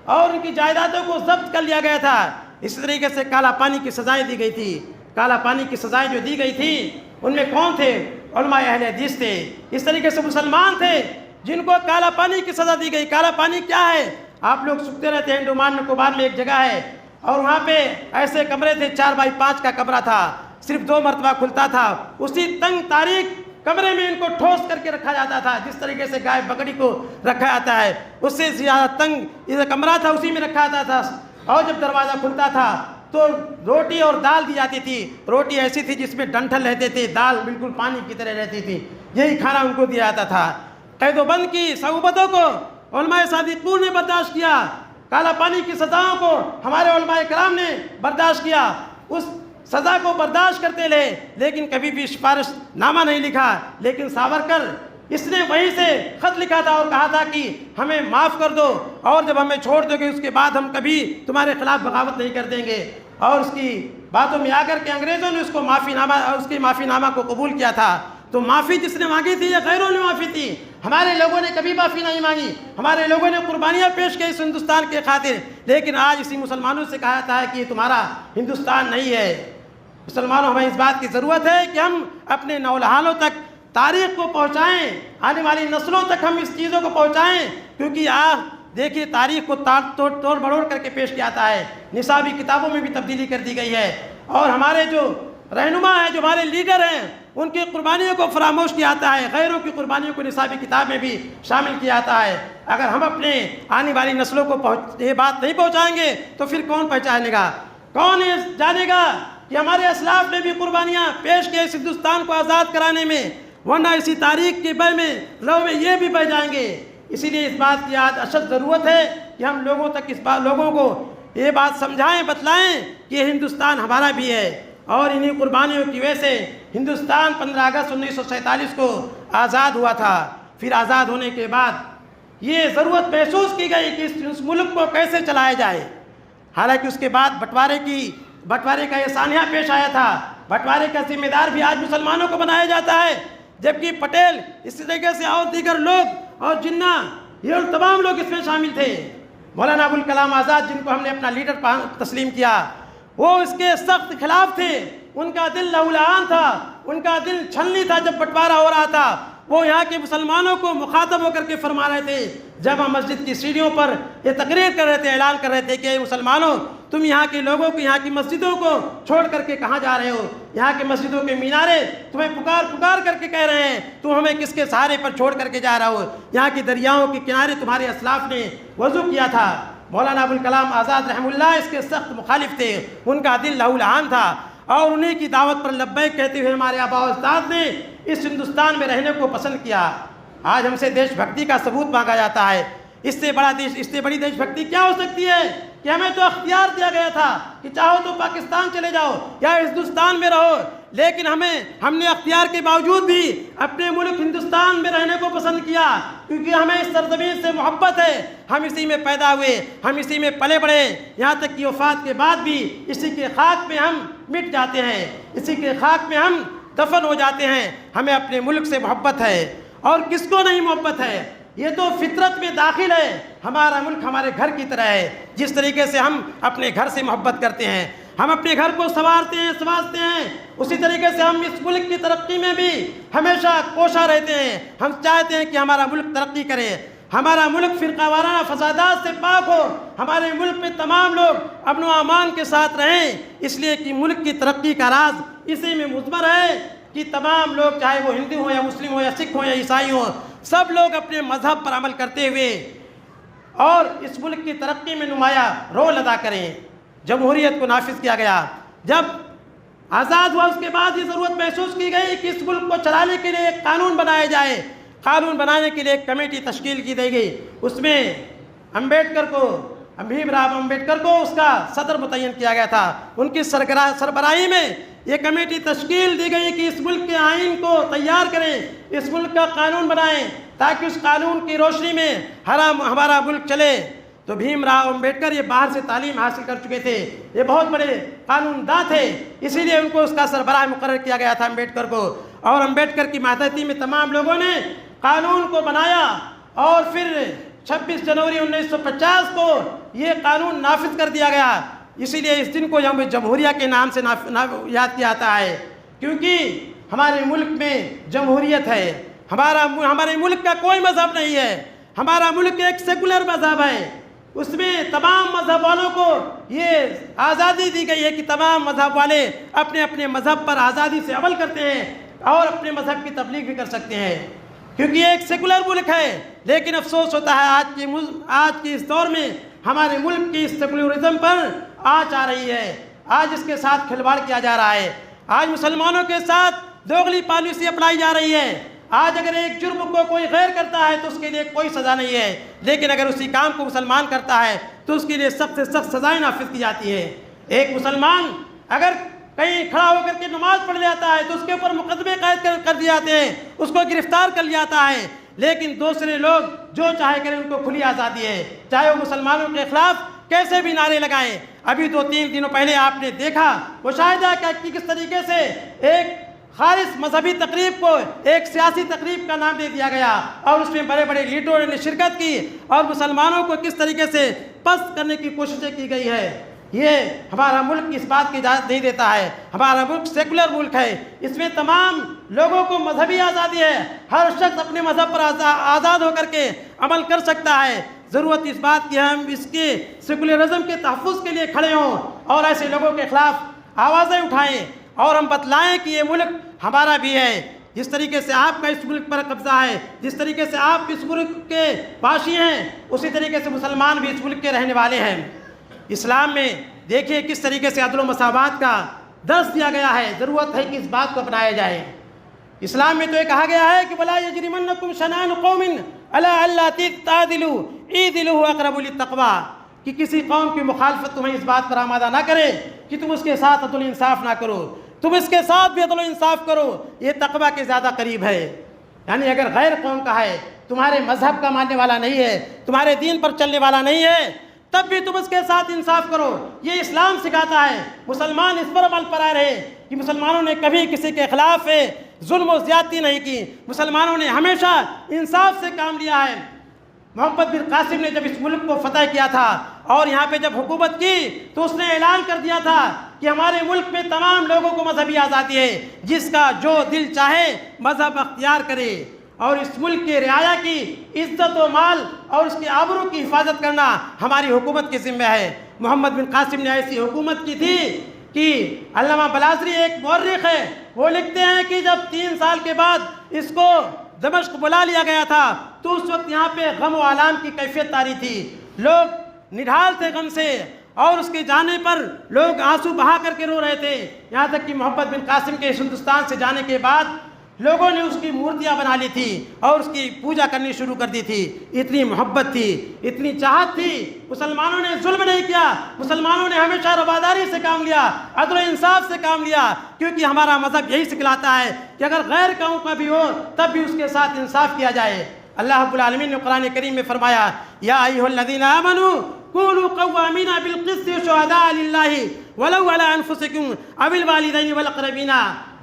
اور ان کی جائیدادوں کو ضبط کر لیا گیا تھا۔ اس طریقے سے کالا پانی کی سزائیں دی گئی تھی۔ کالا پانی کی سزائیں جو دی گئی تھی ان میں کون تھے؟ علماء اہل حدیث تھے۔ اس طریقے سے مسلمان تھے جن کو کالا پانی کی سزا دی گئی۔ کالا پانی کیا ہے؟ آپ لوگ سنتے رہتے ہیں، انڈمان نکوبار میں ایک جگہ ہے اور وہاں پہ ایسے کمرے تھے، 4x5 کا کمرہ تھا، صرف 2 مرتبہ کھلتا تھا، اسی تنگ تاریک کمرے میں ان کو ٹھوس کر کے رکھا جاتا تھا، جس طریقے سے گائے بکری کو رکھا جاتا ہے، اس سے زیادہ تنگ یہ کمرہ تھا، اسی میں رکھا جاتا تھا، اور جب دروازہ کھلتا تھا تو روٹی اور دال دی جاتی تھی۔ روٹی ایسی تھی جس میں ڈنٹھل رہتے تھے، دال بالکل پانی کی طرح رہتی تھی، یہی کھانا ان کو دیا جاتا تھا۔ قید و بند کی صعوبتوں کو علماء صادق پور نے برداشت کیا، کالا پانی کی سزاؤں کو ہمارے علماء کرام نے برداشت کیا، اس سزا کو برداشت کرتے رہے، لیکن کبھی بھی سفارش نامہ نہیں لکھا۔ لیکن ساورکر، اس نے وہیں سے خط لکھا تھا اور کہا تھا کہ ہمیں معاف کر دو، اور جب ہمیں چھوڑ دو گے اس کے بعد ہم کبھی تمہارے خلاف بغاوت نہیں کر دیں گے۔ اور اس کی باتوں میں آ کر کے انگریزوں نے اس کو معافی نامہ کو قبول کیا تھا۔ تو معافی جس نے مانگی تھی یہ غیروں نے معافی تھی، ہمارے لوگوں نے کبھی معافی نہیں مانگی، ہمارے لوگوں نے قربانیاں پیش کی اس ہندوستان کے خاطر، لیکن آج اسی مسلمانوں سے کہا جاتا ہے کہ یہ تمہارا ہندوستان نہیں ہے۔ مسلمانوں، ہمیں اس بات کی ضرورت ہے کہ ہم اپنے نوجوانوں تک تاریخ کو پہنچائیں، آنے والی نسلوں تک ہم اس چیزوں کو پہنچائیں، کیونکہ آپ دیکھیے تاریخ کو توڑ بڑوڑ کر کے پیش کیا جاتا ہے، نصابی کتابوں میں بھی تبدیلی کر دی گئی ہے، اور ہمارے جو رہنما ہیں، جو ہمارے لیڈر ہیں، ان کی قربانیوں کو فراموش کیا جاتا ہے، غیروں کی قربانیوں کو نصابی کتاب میں بھی شامل کیا جاتا ہے۔ اگر ہم اپنے آنے والی نسلوں کو یہ بات نہیں پہنچائیں گے تو پھر کون پہچانے گا، کون جانے گا کہ ہمارے اسلاف نے بھی قربانیاں پیش کی اس ہندوستان کو آزاد کرانے میں، ورنہ اسی تاریخ کے بہ میں لو میں یہ بھی بہ جائیں گے۔ اسی لیے اس بات کی آج اشد ضرورت ہے کہ ہم لوگوں کو یہ بات سمجھائیں، بتلائیں کہ یہ ہندوستان ہمارا بھی ہے، اور انہی قربانیوں کی وجہ سے ہندوستان 15 اگست 1947 کو آزاد ہوا تھا۔ پھر آزاد ہونے کے بعد یہ ضرورت محسوس کی گئی کہ اس ملک کو کیسے چلایا جائے، حالانکہ اس کے بعد بٹوارے کا یہ سانحہ پیش آیا تھا، بٹوارے کا ذمہ دار بھی آج مسلمانوں کو بنایا جاتا ہے، جبکہ پٹیل اس طریقے سے اور دیگر لوگ اور جناح یہ تمام لوگ اس میں شامل تھے۔ مولانا ابوالکلام آزاد، جن کو ہم نے اپنا لیڈر تسلیم کیا، وہ اس کے سخت خلاف تھے، ان کا دل لہولہان تھا، ان کا دل چھلنی تھا جب بٹوارہ ہو رہا تھا۔ وہ یہاں کے مسلمانوں کو مخاطب ہو کر کے فرما رہے تھے، جب ہم مسجد کی سیڑھیوں پر یہ تقریر کر رہے تھے، اعلان کر رہے تھے کہ اے مسلمانوں، تم یہاں کے لوگوں کو، یہاں کی مسجدوں کو چھوڑ کر کے کہاں جا رہے ہو؟ یہاں کے مسجدوں کے مینارے تمہیں پکار کر کے کہہ رہے ہیں، تم ہمیں کس کے سہارے پر چھوڑ کر کے جا رہا ہو؟ یہاں کی دریاؤں کے کنارے تمہارے اسلاف نے وضو کیا تھا۔ مولانا ابوالکلام آزاد رحمہ اللہ اس کے سخت مخالف تھے، ان کا دل لہولہان تھا، اور انہیں کی دعوت پر لبیک کہتے ہوئے ہمارے آباء و اجداد نے اس ہندوستان میں رہنے کو پسند کیا۔ آج ہم سے دیش بھکتی کا ثبوت مانگا جاتا ہے، اس سے بڑی دیش بھکتی کیا ہو سکتی ہے کہ ہمیں تو اختیار دیا گیا تھا کہ چاہو تو پاکستان چلے جاؤ یا ہندوستان میں رہو، لیکن ہم نے اختیار کے باوجود بھی اپنے ملک ہندوستان میں رہنے کو پسند کیا، کیونکہ ہمیں اس سرزمین سے محبت ہے، ہم اسی میں پیدا ہوئے، ہم اسی میں پلے بڑھے، یہاں تک کہ وفات کے بعد بھی اسی کے خاک میں ہم مٹ جاتے ہیں، اسی کے خاک میں ہم دفن ہو جاتے ہیں۔ ہمیں اپنے ملک سے محبت ہے، اور کس کو نہیں محبت ہے؟ یہ تو فطرت میں داخل ہے۔ ہمارا ملک ہمارے گھر کی طرح ہے، جس طریقے سے ہم اپنے گھر سے محبت کرتے ہیں، ہم اپنے گھر کو سنوارتے ہیں، اسی طریقے سے ہم اس ملک کی ترقی میں بھی ہمیشہ کوشاں رہتے ہیں۔ ہم چاہتے ہیں کہ ہمارا ملک ترقی کرے، ہمارا ملک فرقہ وارانہ فسادات سے پاک ہو، ہمارے ملک میں تمام لوگ امن و امان کے ساتھ رہیں، اس لیے کہ ملک کی ترقی کا راز اسی میں مضمر ہے کہ تمام لوگ، چاہے وہ ہندو ہوں یا مسلم ہوں یا سکھ ہوں یا عیسائی ہوں، سب لوگ اپنے مذہب پر عمل کرتے ہوئے اور اس ملک کی ترقی میں نمایاں رول ادا کریں۔ جمہوریت کو نافذ کیا گیا، جب آزاد ہوا اس کے بعد یہ ضرورت محسوس کی گئی کہ اس ملک کو چلانے کے لیے ایک قانون بنایا جائے۔ قانون بنانے کے لیے ایک کمیٹی تشکیل کی دی گئی، اس میں بھیم راؤ امبیڈکر کو اس کا صدر متعین کیا گیا تھا، ان کی سربراہی میں یہ کمیٹی تشکیل دی گئی کہ اس ملک کے آئین کو تیار کریں، اس ملک کا قانون بنائیں، تاکہ اس قانون کی روشنی میں ہمارا ملک چلے۔ تو بھیم راؤ امبیڈکر یہ باہر سے تعلیم حاصل کر چکے تھے، یہ بہت بڑے قانون داں تھے، اسی لیے ان کو اس کا سربراہ مقرر کیا گیا تھا امبیڈکر کو، اور امبیڈکر کی ماتحتی میں تمام لوگوں نے قانون کو بنایا، اور پھر 26 جنوری 1950 کو یہ قانون نافذ کر دیا گیا۔ اسی لیے اس دن کو یوم جمہوریہ کے نام سے یاد کیا جاتا ہے، کیونکہ ہمارے ملک میں جمہوریت ہے، ہمارے ملک کا کوئی مذہب نہیں ہے، ہمارا ملک ایک سیکولر مذہب ہے، اس میں تمام مذہب والوں کو یہ آزادی دی گئی ہے کہ تمام مذہب والے اپنے اپنے مذہب پر آزادی سے عمل کرتے ہیں اور اپنے مذہب کی تبلیغ بھی کر سکتے ہیں، کیونکہ یہ ایک سیکولر ملک ہے۔ لیکن افسوس ہوتا ہے آج کے اس دور میں ہمارے ملک کی اس سیکولرزم پر آنچ آ رہی ہے، آج اس کے ساتھ کھلواڑ کیا جا رہا ہے، آج مسلمانوں کے ساتھ دوغلی پالیسی اپنائی جا رہی ہے۔ آج اگر ایک جرم کو کوئی غیر کرتا ہے تو اس کے لیے کوئی سزا نہیں ہے، لیکن اگر اسی کام کو مسلمان کرتا ہے تو اس کے لیے سخت سے سخت سزائیں نافذ کی جاتی ہے۔ ایک مسلمان اگر کہیں کھڑا ہو کر کے نماز پڑھ جاتا ہے تو اس کے اوپر مقدمے قائد کر دیے جاتے ہیں، اس کو گرفتار کر لیا جاتا ہے، لیکن دوسرے لوگ جو چاہے کریں، ان کو کھلی آزادی ہے، چاہے وہ مسلمانوں کے خلاف کیسے بھی نعرے لگائیں۔ ابھی 2-3 دنوں پہلے آپ نے دیکھا، مشاہدہ کیا کہ کس طریقے سے ایک خالص مذہبی تقریب کو ایک سیاسی تقریب کا نام دے دیا گیا اور اس میں بڑے بڑے لیڈروں نے شرکت کی اور مسلمانوں کو کس طریقے سے پست کرنے کی کوششیں کی گئی ہے۔ یہ ہمارا ملک اس بات کی اجازت نہیں دیتا ہے۔ ہمارا ملک سیکولر ملک ہے، اس میں تمام لوگوں کو مذہبی آزادی ہے، ہر شخص اپنے مذہب پر آزاد ہو کر کے عمل کر سکتا ہے۔ ضرورت اس بات کی ہم اس کے سیکولرزم کے تحفظ کے لیے کھڑے ہوں اور ایسے لوگوں کے خلاف آوازیں اٹھائیں اور ہم بتلائیں کہ یہ ملک ہمارا بھی ہے۔ جس طریقے سے آپ کا اس ملک پر قبضہ ہے، جس طریقے سے آپ اس ملک کے باشی ہیں، اسی طریقے سے مسلمان بھی اس ملک کے رہنے والے ہیں۔ اسلام میں دیکھیے کس طریقے سے عدل و مساوات کا درس دیا گیا ہے۔ ضرورت ہے کہ اس بات کو اپنایا جائے۔ اسلام میں تو یہ کہا گیا ہے کہ وَلَا يَجْرِمَنَّكُمْ شَنَآنُ قَوْمٍ عَلَىٰ أَلَّا تَعْدِلُوا اعْدِلُوا هُوَ أَقْرَبُ لِلتَّقْوَىٰ، کہ کسی قوم کی مخالفت تمہیں اس بات پر آمادہ نہ کرے کہ تم اس کے ساتھ عدل و انصاف نہ کرو، تم اس کے ساتھ بھی عدل و انصاف کرو، یہ تقویٰ کے زیادہ قریب ہے۔ یعنی اگر غیر قوم کا ہے، تمہارے مذہب کا ماننے والا نہیں ہے، تمہارے دین پر چلنے والا نہیں ہے، تب بھی تم اس کے ساتھ انصاف کرو۔ یہ اسلام سکھاتا ہے۔ مسلمان اس پر عمل پر آ رہے کہ مسلمانوں نے کبھی کسی کے خلاف ظلم و زیادتی نہیں کی، مسلمانوں نے ہمیشہ انصاف سے کام لیا ہے۔ محمد بن قاسم نے جب اس ملک کو فتح کیا تھا اور یہاں پہ جب حکومت کی تو اس نے اعلان کر دیا تھا کہ ہمارے ملک میں تمام لوگوں کو مذہبی آزادی ہے، جس کا جو دل چاہے مذہب اختیار کرے، اور اس ملک کے رعایا کی عزت و مال اور اس کی آبرو کی حفاظت کرنا ہماری حکومت کی ذمہ ہے۔ محمد بن قاسم نے ایسی حکومت کی تھی کہ علامہ بلازری ایک مورخ ہے، وہ لکھتے ہیں کہ جب 3 سال کے بعد اس کو دمشق بلا لیا گیا تھا تو اس وقت یہاں پہ غم و آلام کی کیفیت طاری تھی، لوگ نڈھال تھے غم سے، اور اس کے جانے پر لوگ آنسو بہا کر کے رو رہے تھے، یہاں تک کہ محمد بن قاسم کے ہندوستان سے جانے کے بعد لوگوں نے اس کی مورتیاں بنا لی تھی اور اس کی پوجا کرنی شروع کر دی تھی۔ اتنی محبت تھی، اتنی چاہت تھی۔ مسلمانوں نے ظلم نہیں کیا، مسلمانوں نے ہمیشہ رواداری سے کام لیا، عدل و انصاف سے کام لیا، کیونکہ ہمارا مذہب یہی سکھلاتا ہے کہ اگر غیر قوم کا بھی ہو تب بھی اس کے ساتھ انصاف کیا جائے۔ اللہ رب العالمین نے قرآن کریم میں فرمایا، یا ایھا الذین آمنوا کونوا قوامین بالقسط شہداء للہ ولو علی انفسکم او الوالدین والاقربین۔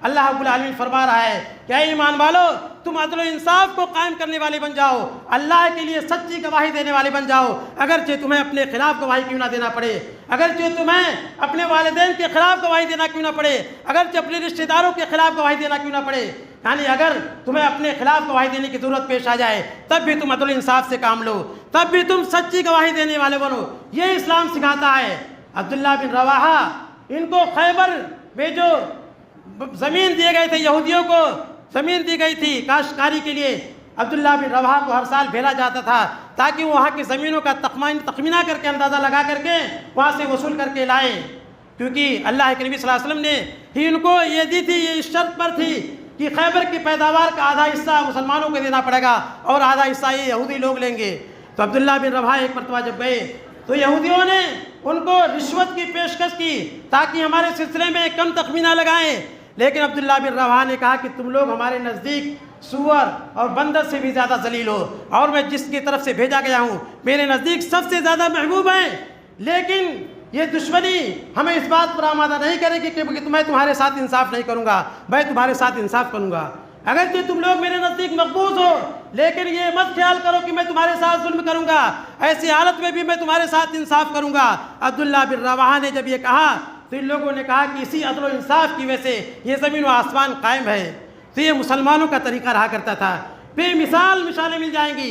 اللہ رب العالمین فرما رہا ہے کہ اے ایمان والو، تم عدل و انصاف کو قائم کرنے والے بن جاؤ، اللہ کے لیے سچی گواہی دینے والے بن جاؤ، اگرچہ تمہیں اپنے خلاف گواہی کیوں نہ دینا پڑے، اگرچہ تمہیں اپنے والدین کے خلاف گواہی دینا کیوں نہ پڑے، اگرچہ اپنے رشتہ داروں کے خلاف گواہی دینا کیوں نہ پڑے۔ یعنی اگر تمہیں اپنے خلاف گواہی دینے کی ضرورت پیش آ جائے تب بھی تم عدل و انصاف سے کام لو، تب بھی تم سچی گواہی دینے والے بنو۔ یہ اسلام سکھاتا ہے۔ عبداللہ بن رواحہ، ان کو خیبر میں جو زمین دیے گئے تھے، یہودیوں کو زمین دی گئی تھی کاشتکاری کے لیے، عبداللہ بن رواحہ کو ہر سال بھیجا جاتا تھا تاکہ وہ وہاں کی زمینوں کا تخمینہ کر کے، اندازہ لگا کر کے وہاں سے وصول کر کے لائیں، کیونکہ اللہ کے نبی صلی اللہ علیہ وسلم نے ہی ان کو یہ دی تھی، یہ اس شرط پر تھی کہ خیبر کی پیداوار کا آدھا حصہ مسلمانوں کو دینا پڑے گا اور آدھا حصہ یہ یہودی لوگ لیں گے۔ تو عبداللہ بن رواحہ ایک مرتبہ جب گئے تو یہودیوں نے ان کو رشوت کی پیشکش کی تاکہ ہمارے سلسلے میں کم تخمینہ لگائیں، لیکن عبداللہ بن رواحہ نے کہا کہ تم لوگ ہمارے نزدیک سور اور بندر سے بھی زیادہ ذلیل ہو، اور میں جس کی طرف سے بھیجا گیا ہوں میرے نزدیک سب سے زیادہ محبوب ہیں، لیکن یہ دشمنی ہمیں اس بات پر آمادہ نہیں کرے گی کہ میں تمہارے ساتھ انصاف نہیں کروں گا، میں تمہارے ساتھ انصاف کروں گا۔ اگرچہ تم لوگ میرے نزدیک مقبوض ہو، لیکن یہ مت خیال کرو کہ میں تمہارے ساتھ ظلم کروں گا، ایسی حالت میں بھی میں تمہارے ساتھ انصاف کروں گا۔ عبداللہ بن رواحہ نے جب یہ کہا تو ان لوگوں نے کہا کہ اسی عدل و انصاف کی وجہ سے یہ زمین و آسمان قائم ہے۔ تو یہ مسلمانوں کا طریقہ رہا کرتا تھا۔ بے مثال مثالیں مل جائیں گی،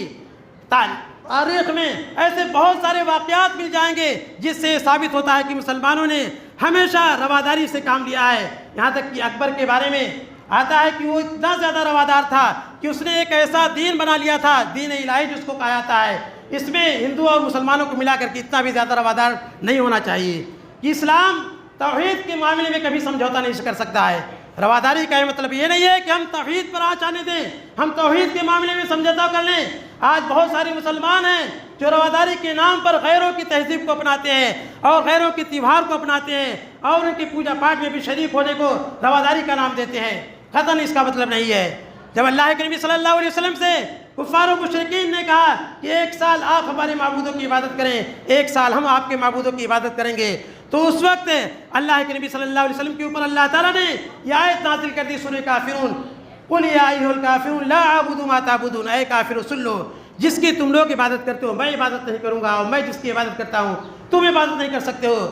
تاریخ میں ایسے بہت سارے واقعات مل جائیں گے جس سے ثابت ہوتا ہے کہ مسلمانوں نے ہمیشہ رواداری سے کام لیا ہے۔ یہاں تک کہ اکبر کے بارے میں آتا ہے کہ وہ اتنا زیادہ روادار تھا کہ اس نے ایک ایسا دین بنا لیا تھا، دین الہی جس کو کہا جاتا ہے، اس میں ہندو اور مسلمانوں کو ملا کر کے اتنا بھی زیادہ روادار نہیں ہونا چاہیے۔ کہ اسلام توحید کے معاملے میں کبھی سمجھوتا نہیں کر سکتا ہے۔ رواداری کا یہ مطلب یہ نہیں ہے کہ ہم توحید پر آنچ آنے دیں، ہم توحید کے معاملے میں سمجھوتا کر لیں۔ آج بہت سارے مسلمان ہیں جو رواداری کے نام پر غیروں کی تہذیب کو اپناتے ہیں اور غیروں کے تہوار کو اپناتے ہیں اور ان کے پوجا پاٹ میں بھی شریک ہونے کو رواداری کا نام دیتے ہیں۔ قطعاً اس کا مطلب نہیں ہے۔ جب اللہ کے نبی صلی اللہ علیہ وسلم سے کفار و مشرکین نے کہا کہ 1 سال آپ ہمارے معبودوں کی عبادت کریں، 1 سال ہم آپ کے معبودوں کی عبادت کریں گے۔ تو اس وقت اللہ کے نبی صلی اللہ علیہ وسلم کے اوپر اللہ تعالیٰ نے یہ آیت نازل کر دی سورہ کافرون، قل یا ایھا الکافرون لا اعبد ما تعبدون، اے کافرو سن لو، جس کی تم لوگ عبادت کرتے ہو میں عبادت نہیں کروں گا، اور میں جس کی عبادت کرتا ہوں تم عبادت نہیں کر سکتے ہو،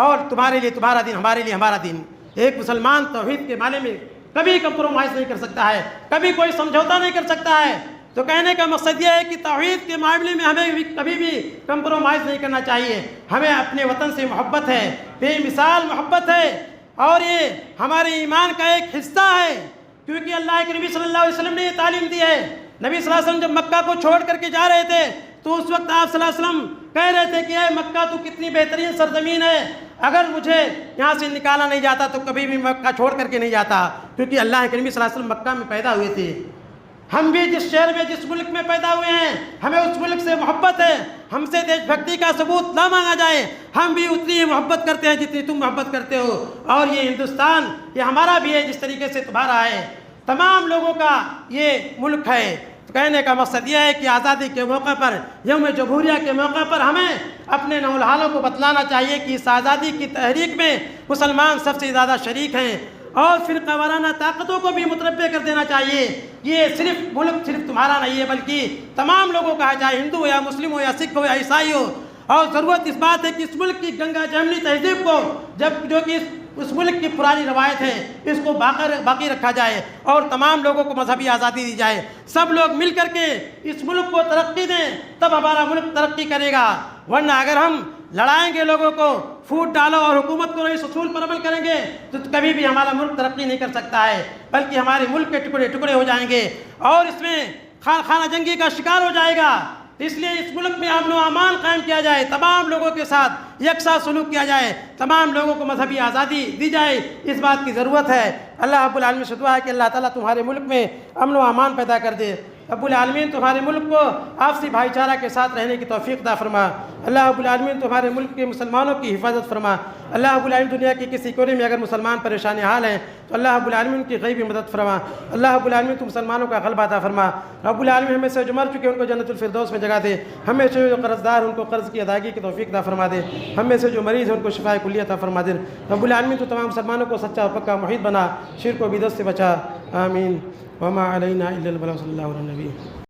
اور تمہارے لیے تمہارا دین، ہمارے لیے ہمارا دین۔ ایک مسلمان توحید کے معنی میں کبھی کمپرومائز نہیں کر سکتا ہے، کبھی کوئی سمجھوتا نہیں کر سکتا ہے۔ تو کہنے کا مقصد یہ ہے کہ توحید کے معاملے میں ہمیں کبھی بھی کمپرومائز نہیں کرنا چاہیے۔ ہمیں اپنے وطن سے محبت ہے، بے مثال محبت ہے، اور یہ ہمارے ایمان کا ایک حصہ ہے، کیونکہ اللہ کے نبی صلی اللہ علیہ وسلم نے یہ تعلیم دی ہے۔ نبی صلی اللہ علیہ وسلم جب مکہ کو چھوڑ کر کے جا رہے تھے تو اس وقت آپ صلی اللہ علیہ وسلم کہہ رہے تھے کہ اے مکہ تو کتنی بہترین سرزمین ہے، اگر مجھے یہاں سے نکالا نہیں جاتا تو کبھی بھی مکہ چھوڑ کر کے نہیں جاتا، کیونکہ اللہ کے نبی صلی اللہ علیہ وسلم مکہ میں پیدا ہوئے تھے۔ ہم بھی جس شہر میں جس ملک میں پیدا ہوئے ہیں ہمیں اس ملک سے محبت ہے، ہم سے دیش بھکتی کا ثبوت نہ مانگا جائے، ہم بھی اتنی ہی محبت کرتے ہیں جتنی تم محبت کرتے ہو، اور یہ ہندوستان یہ ہمارا بھی ہے جس طریقے سے تمہارا ہے، تمام لوگوں کا یہ ملک ہے۔ تو کہنے کا مقصد یہ ہے کہ آزادی کے موقع پر، یوم جمہوریہ کے موقع پر ہمیں اپنے نوجوانوں کو بتلانا چاہیے کہ اس آزادی کی تحریک میں مسلمان سب سے زیادہ شریک ہیں، اور فرقہ وارانہ طاقتوں کو بھی متنبع کر دینا چاہیے۔ یہ ملک صرف تمہارا نہیں ہے بلکہ تمام لوگوں کا ہے، چاہے ہندو ہو یا مسلم ہو یا سکھ ہو یا عیسائی ہو، اور ضرورت اس بات ہے کہ اس ملک کی گنگا جمنی تہذیب کو جو کہ اس ملک کی پرانی روایت ہے اس کو باقی رکھا جائے، اور تمام لوگوں کو مذہبی آزادی دی جائے، سب لوگ مل کر کے اس ملک کو ترقی دیں، تب ہمارا ملک ترقی کرے گا۔ ورنہ اگر ہم لڑائیں گے لوگوں کو، پھوٹ ڈالو اور حکومت کو اس اصول پر عمل کریں گے تو کبھی بھی ہمارا ملک ترقی نہیں کر سکتا ہے، بلکہ ہمارے ملک کے ٹکڑے ٹکڑے ہو جائیں گے، اور اس میں خانہ جنگی کا شکار ہو جائے گا۔ اس لیے اس ملک میں امن و امان قائم کیا جائے، تمام لوگوں کے ساتھ یکساں سلوک کیا جائے، تمام لوگوں کو مذہبی آزادی دی جائے، اس بات کی ضرورت ہے۔ اللہ رب العالمین سے دعا ہے کہ اللہ تعالیٰ تمہارے ملک میں امن و امان پیدا کر دے۔ رب العالمین تمہارے ملک کو آپسی بھائی چارہ کے ساتھ رہنے کی توفیق عطا فرما۔ اللہ رب العالمین تمہارے ملک کے مسلمانوں کی حفاظت فرما۔ اللہ رب العالمین دنیا کے کسی کونے میں اگر مسلمان پریشان حال ہیں تو اللہ رب العالمین کی غیبی مدد فرما۔ اللہ رب العالمین تم مسلمانوں کا غلبہ عطا فرما۔ رب العالمین ہمیں سے جو مر چکے ان کو جنت الفردوس میں جگہ دے، ہمیں سے جو قرض دار ان کو قرض کی ادائیگی کی توفیق عطا فرما دے، ہمیں سے جو مریض ہیں ان کو شفاء کلیہ عطا فرما دے۔ رب العالمین تو تمام مسلمانوں کو سچا اور پکا محیط بنا، شرک و بدعت سے بچا، آمین۔ وما علینا الا البلاغ، صلی اللہ علیہ وسلم۔